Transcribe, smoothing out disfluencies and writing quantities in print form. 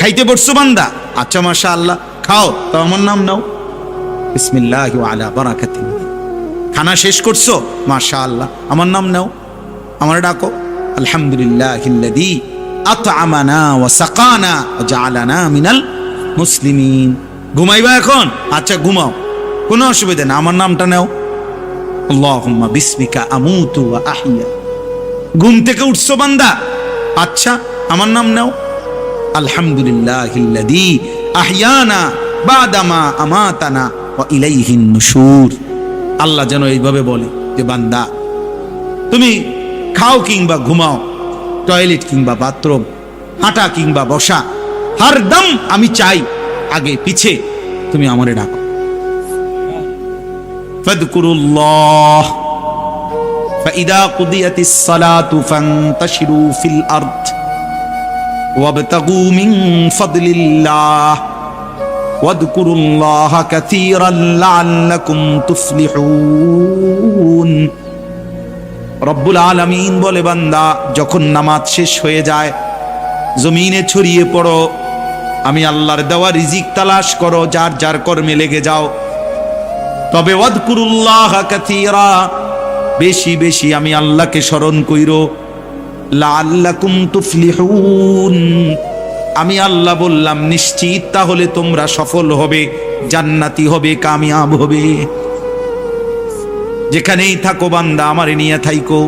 খাইতে বসছো বান্দা, আচ্ছা মাশাআল্লাহ খাও, তো আমার নাম নাও, বিসমিল্লাহি ওয়া আলা বারাকাতিল্লাহ। খানা শেষ করছো, মাশাআল্লাহ আমার নাম নাও, আমার ডাকো, আলহামদুলিল্লাহিল্লাযী আত'আমানা ওয়া সাকানা ওয়া জাআলানা মিনাল মুসলিমিন। ঘুমাইবা এখন, আচ্ছা ঘুমাও, কোনো অসুবিধা না, আমার নামটা নাও, আল্লাহুম্মা বিসমিকা আমুতু ওয়া আহইয়া। ঘুম থেকে উঠছো বান্দা, আচ্ছা আমার নাম নাও, আলহামদুলিল্লাহিল্লাযী আহইয়ানা বাদামা আমাতানা ওয়া ইলাইহিন নুশুর। আল্লাহ যেন এইভাবে বলে যে বান্দা তুমি খাও কিংবা ঘুমাও, টয়লেট কিংবা বাথরুম, হাঁটা কিংবা বসা, হরদম আমি চাই আগে পিছে তুমি আমারে ডাকো। ফাযকুরুল্লাহ ফাইদা কুদিয়াতিস সালাতু ফান্তাশিরু ফিল আরদ ওয়াবতাগু মিন ফাদলিল্লাহ ওয়াযকুরুল্লাহা কাসীরান লাআল্লাকুম তুফলিহুন। রব্বুল আলামিন বলে বান্দা যখন নামাজ শেষ হয়ে যায় জমিনে ছড়িয়ে পড়ো, আমি আল্লাহর দেওয়া রিজিক তালাশ করো, যার যার কর্মে লেগে যাও, তবে ওয়াযকুরুল্লাহা কাসীরা, বেশি বেশি আমি আল্লাহকে স্মরণ কইরো, লাআল্লাকুম তুফলিহুন, আমি আল্লাহ বললাম নিশ্চিত তাহলে তোমরা সফল হবে, জান্নাতি হবে, কামিয়াব হবে। যেখানেই থাকো বান্দা আমারে নিয়ে থাইকো।